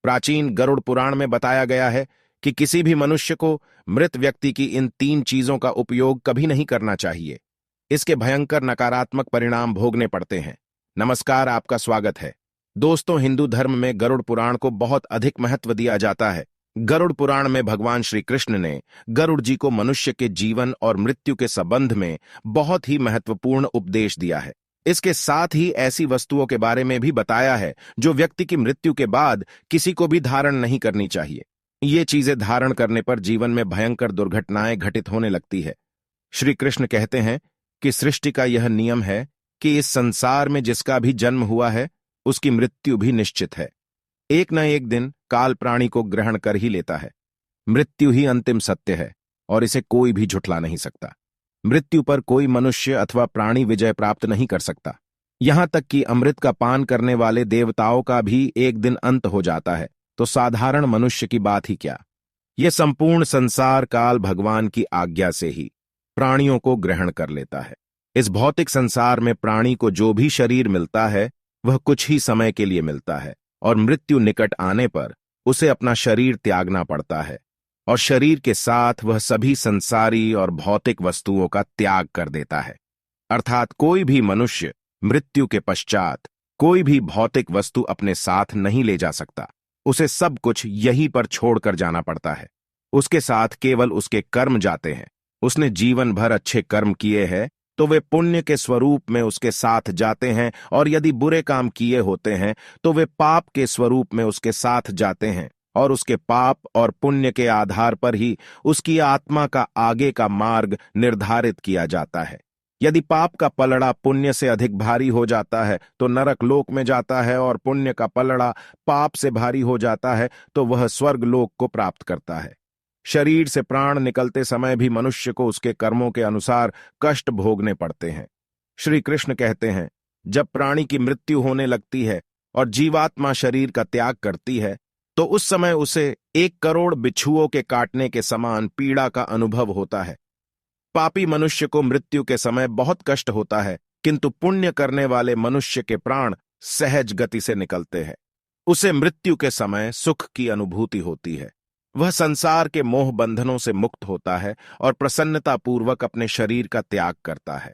प्राचीन गरुड़ पुराण में बताया गया है कि किसी भी मनुष्य को मृत व्यक्ति की इन 3 चीजों का उपयोग कभी नहीं करना चाहिए। इसके भयंकर नकारात्मक परिणाम भोगने पड़ते हैं। नमस्कार, आपका स्वागत है। दोस्तों, हिंदू धर्म में गरुड़ पुराण को बहुत अधिक महत्व दिया जाता है। गरुड़ पुराण में भगवान श्री कृष्ण ने गरुड़ जी को मनुष्य के जीवन और मृत्यु के संबंध में बहुत ही महत्वपूर्ण उपदेश दिया है। इसके साथ ही ऐसी वस्तुओं के बारे में भी बताया है जो व्यक्ति की मृत्यु के बाद किसी को भी धारण नहीं करनी चाहिए। ये चीजें धारण करने पर जीवन में भयंकर दुर्घटनाएं घटित होने लगती है। श्री कृष्ण कहते हैं कि सृष्टि का यह नियम है कि इस संसार में जिसका भी जन्म हुआ है उसकी मृत्यु भी निश्चित है। एक न एक दिन काल प्राणी को ग्रहण कर ही लेता है। मृत्यु ही अंतिम सत्य है और इसे कोई भी झुठला नहीं सकता। मृत्यु पर कोई मनुष्य अथवा प्राणी विजय प्राप्त नहीं कर सकता। यहां तक कि अमृत का पान करने वाले देवताओं का भी एक दिन अंत हो जाता है, तो साधारण मनुष्य की बात ही क्या। यह संपूर्ण संसार काल भगवान की आज्ञा से ही प्राणियों को ग्रहण कर लेता है। इस भौतिक संसार में प्राणी को जो भी शरीर मिलता है वह कुछ ही समय के लिए मिलता है और मृत्यु निकट आने पर उसे अपना शरीर त्यागना पड़ता है और शरीर के साथ वह सभी संसारी और भौतिक वस्तुओं का त्याग कर देता है। अर्थात कोई भी मनुष्य मृत्यु के पश्चात कोई भी भौतिक वस्तु अपने साथ नहीं ले जा सकता। उसे सब कुछ यहीं पर छोड़कर जाना पड़ता है। उसके साथ केवल उसके कर्म जाते हैं। उसने जीवन भर अच्छे कर्म किए हैं तो वे पुण्य के स्वरूप में उसके साथ जाते हैं, और यदि बुरे काम किए होते हैं तो वे पाप के स्वरूप में उसके साथ जाते हैं, और उसके पाप और पुण्य के आधार पर ही उसकी आत्मा का आगे का मार्ग निर्धारित किया जाता है। यदि पाप का पलड़ा पुण्य से अधिक भारी हो जाता है तो नरक लोक में जाता है, और पुण्य का पलड़ा पाप से भारी हो जाता है तो वह स्वर्ग लोक को प्राप्त करता है। शरीर से प्राण निकलते समय भी मनुष्य को उसके कर्मों के अनुसार कष्ट भोगने पड़ते हैं। श्री कृष्ण कहते हैं, जब प्राणी की मृत्यु होने लगती है और जीवात्मा शरीर का त्याग करती है तो उस समय उसे 1 करोड़ बिच्छुओं के काटने के समान पीड़ा का अनुभव होता है। पापी मनुष्य को मृत्यु के समय बहुत कष्ट होता है, किंतु पुण्य करने वाले मनुष्य के प्राण सहज गति से निकलते हैं। उसे मृत्यु के समय सुख की अनुभूति होती है। वह संसार के मोह बंधनों से मुक्त होता है और प्रसन्नतापूर्वक अपने शरीर का त्याग करता है।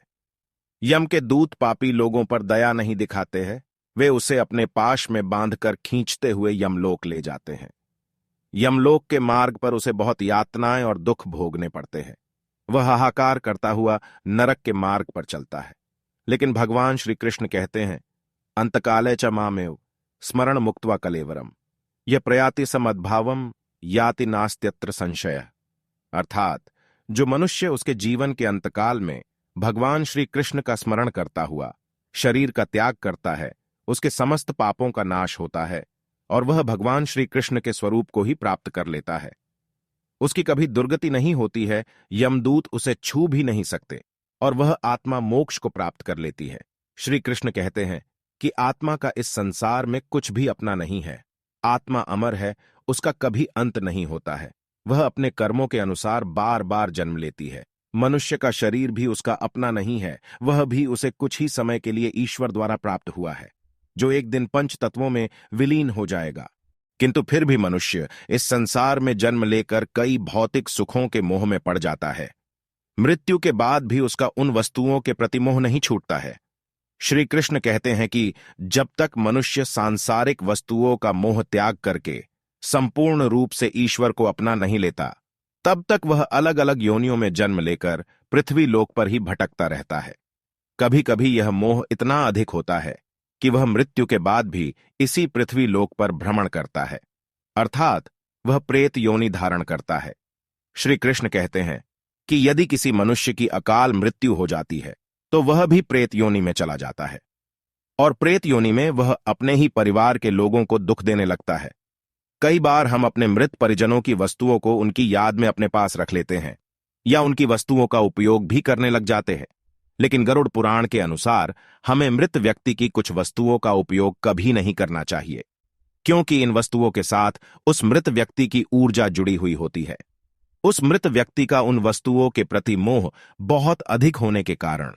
यम के दूत पापी लोगों पर दया नहीं दिखाते हैं। वे उसे अपने पाश में बांधकर खींचते हुए यमलोक ले जाते हैं। यमलोक के मार्ग पर उसे बहुत यातनाएं और दुख भोगने पड़ते हैं। वह हाहाकार करता हुआ नरक के मार्ग पर चलता है। लेकिन भगवान श्री कृष्ण कहते हैं, अंतकाले च मामेव स्मरण मुक्त्वा कलेवरम यह प्रयाति समद्भावम याति नास्त्यत्र संशय। अर्थात जो मनुष्य उसके जीवन के अंतकाल में भगवान श्री कृष्ण का स्मरण करता हुआ शरीर का त्याग करता है, उसके समस्त पापों का नाश होता है और वह भगवान श्री कृष्ण के स्वरूप को ही प्राप्त कर लेता है। उसकी कभी दुर्गति नहीं होती है, यमदूत उसे छू भी नहीं सकते और वह आत्मा मोक्ष को प्राप्त कर लेती है। श्री कृष्ण कहते हैं कि आत्मा का इस संसार में कुछ भी अपना नहीं है। आत्मा अमर है, उसका कभी अंत नहीं होता है। वह अपने कर्मों के अनुसार बार बार जन्म लेती है। मनुष्य का शरीर भी उसका अपना नहीं है, वह भी उसे कुछ ही समय के लिए ईश्वर द्वारा प्राप्त हुआ है, जो एक दिन 5 तत्वों में विलीन हो जाएगा। किंतु फिर भी मनुष्य इस संसार में जन्म लेकर कई भौतिक सुखों के मोह में पड़ जाता है। मृत्यु के बाद भी उसका उन वस्तुओं के प्रति मोह नहीं छूटता है। श्री कृष्ण कहते हैं कि जब तक मनुष्य सांसारिक वस्तुओं का मोह त्याग करके संपूर्ण रूप से ईश्वर को अपना नहीं लेता, तब तक वह अलग अलग योनियों में जन्म लेकर पृथ्वी लोक पर ही भटकता रहता है। कभी कभी यह मोह इतना अधिक होता है कि वह मृत्यु के बाद भी इसी पृथ्वी लोक पर भ्रमण करता है, अर्थात वह प्रेत योनि धारण करता है। श्री कृष्ण कहते हैं कि यदि किसी मनुष्य की अकाल मृत्यु हो जाती है तो वह भी प्रेत योनि में चला जाता है, और प्रेत योनि में वह अपने ही परिवार के लोगों को दुख देने लगता है। कई बार हम अपने मृत परिजनों की वस्तुओं को उनकी याद में अपने पास रख लेते हैं या उनकी वस्तुओं का उपयोग भी करने लग जाते हैं, लेकिन गरुड़ पुराण के अनुसार हमें मृत व्यक्ति की कुछ वस्तुओं का उपयोग कभी नहीं करना चाहिए, क्योंकि इन वस्तुओं के साथ उस मृत व्यक्ति की ऊर्जा जुड़ी हुई होती है। उस मृत व्यक्ति का उन वस्तुओं के प्रति मोह बहुत अधिक होने के कारण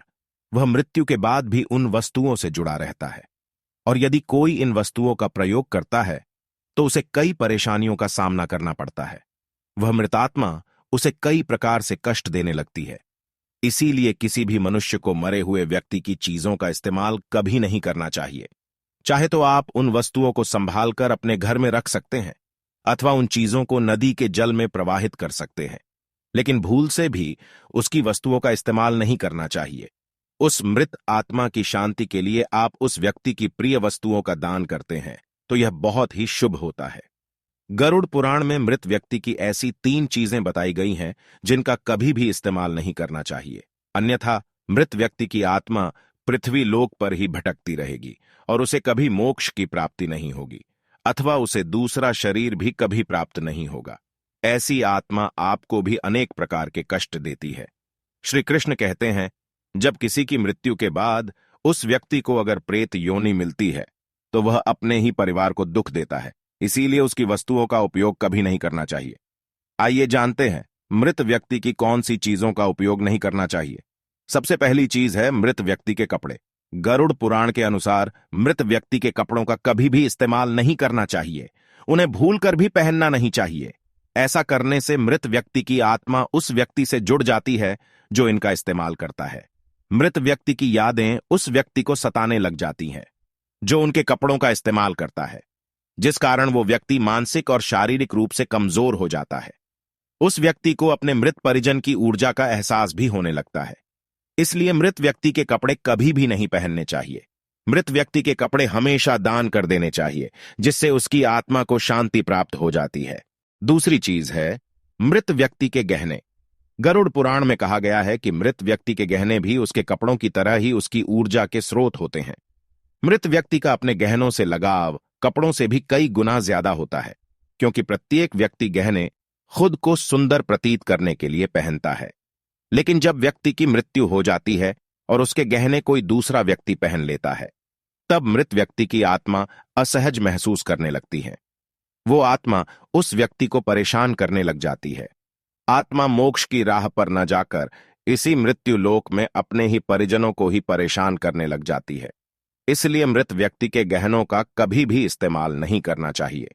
वह मृत्यु के बाद भी उन वस्तुओं से जुड़ा रहता है, और यदि कोई इन वस्तुओं का प्रयोग करता है तो उसे कई परेशानियों का सामना करना पड़ता है। वह मृतात्मा उसे कई प्रकार से कष्ट देने लगती है। इसीलिए किसी भी मनुष्य को मरे हुए व्यक्ति की चीजों का इस्तेमाल कभी नहीं करना चाहिए। चाहे तो आप उन वस्तुओं को संभाल कर अपने घर में रख सकते हैं अथवा उन चीजों को नदी के जल में प्रवाहित कर सकते हैं, लेकिन भूल से भी उसकी वस्तुओं का इस्तेमाल नहीं करना चाहिए। उस मृत आत्मा की शांति के लिए आप उस व्यक्ति की प्रिय वस्तुओं का दान करते हैं तो यह बहुत ही शुभ होता है। गरुड़ पुराण में मृत व्यक्ति की ऐसी 3 चीजें बताई गई हैं जिनका कभी भी इस्तेमाल नहीं करना चाहिए, अन्यथा मृत व्यक्ति की आत्मा पृथ्वी लोक पर ही भटकती रहेगी और उसे कभी मोक्ष की प्राप्ति नहीं होगी अथवा उसे दूसरा शरीर भी कभी प्राप्त नहीं होगा। ऐसी आत्मा आपको भी अनेक प्रकार के कष्ट देती है। श्री कृष्ण कहते हैं, जब किसी की मृत्यु के बाद उस व्यक्ति को अगर प्रेत योनि मिलती है तो वह अपने ही परिवार को दुख देता है, इसीलिए उसकी वस्तुओं का उपयोग कभी नहीं करना चाहिए। आइए जानते हैं मृत व्यक्ति की कौन सी चीजों का उपयोग नहीं करना चाहिए। सबसे पहली चीज है मृत व्यक्ति के कपड़े। गरुड़ पुराण के अनुसार मृत व्यक्ति के कपड़ों का कभी भी इस्तेमाल नहीं करना चाहिए, उन्हें भूलकर भी पहनना नहीं चाहिए। ऐसा करने से मृत व्यक्ति की आत्मा उस व्यक्ति से जुड़ जाती है जो इनका इस्तेमाल करता है। मृत व्यक्ति की यादें उस व्यक्ति को सताने लग जाती हैं जो उनके कपड़ों का इस्तेमाल करता है, जिस कारण वो व्यक्ति मानसिक और शारीरिक रूप से कमजोर हो जाता है। उस व्यक्ति को अपने मृत परिजन की ऊर्जा का एहसास भी होने लगता है। इसलिए मृत व्यक्ति के कपड़े कभी भी नहीं पहनने चाहिए। मृत व्यक्ति के कपड़े हमेशा दान कर देने चाहिए, जिससे उसकी आत्मा को शांति प्राप्त हो जाती है। दूसरी चीज है मृत व्यक्ति के गहने। गरुड़ पुराण में कहा गया है कि मृत व्यक्ति के गहने भी उसके कपड़ों की तरह ही उसकी ऊर्जा के स्रोत होते हैं। मृत व्यक्ति का अपने गहनों से लगाव कपड़ों से भी कई गुना ज्यादा होता है, क्योंकि प्रत्येक व्यक्ति गहने खुद को सुंदर प्रतीत करने के लिए पहनता है। लेकिन जब व्यक्ति की मृत्यु हो जाती है और उसके गहने कोई दूसरा व्यक्ति पहन लेता है, तब मृत व्यक्ति की आत्मा असहज महसूस करने लगती है। वो आत्मा उस व्यक्ति को परेशान करने लग जाती है। आत्मा मोक्ष की राह पर न जाकर इसी मृत्यु लोक में अपने ही परिजनों को ही परेशान करने लग जाती है। इसलिए मृत व्यक्ति के गहनों का कभी भी इस्तेमाल नहीं करना चाहिए।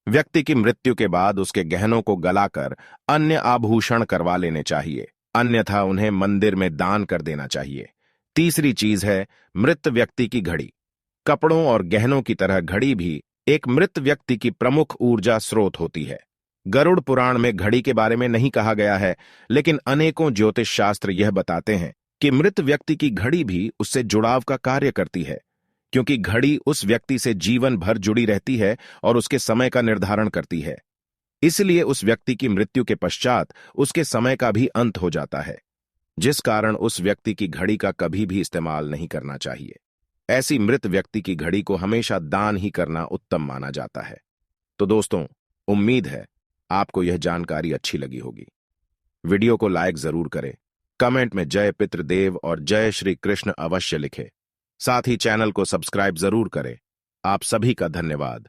व्यक्ति की मृत्यु के बाद उसके गहनों को गलाकर अन्य आभूषण करवा लेने चाहिए, अन्यथा उन्हें मंदिर में दान कर देना चाहिए। तीसरी चीज है मृत व्यक्ति की घड़ी। कपड़ों और गहनों की तरह घड़ी भी एक मृत व्यक्ति की प्रमुख ऊर्जा स्रोत होती है। गरुड़ पुराण में घड़ी के बारे में नहीं कहा गया है, लेकिन अनेकों ज्योतिष शास्त्र यह बताते हैं कि मृत व्यक्ति की घड़ी भी उससे जुड़ाव का कार्य करती है, क्योंकि घड़ी उस व्यक्ति से जीवन भर जुड़ी रहती है और उसके समय का निर्धारण करती है। इसलिए उस व्यक्ति की मृत्यु के पश्चात उसके समय का भी अंत हो जाता है, जिस कारण उस व्यक्ति की घड़ी का कभी भी इस्तेमाल नहीं करना चाहिए। ऐसी मृत व्यक्ति की घड़ी को हमेशा दान ही करना उत्तम माना जाता है। तो दोस्तों, उम्मीद है आपको यह जानकारी अच्छी लगी होगी। वीडियो को लाइक जरूर करें, कमेंट में जय पितृदेव और जय श्री कृष्ण अवश्य लिखें। साथ ही चैनल को सब्सक्राइब जरूर करें। आप सभी का धन्यवाद।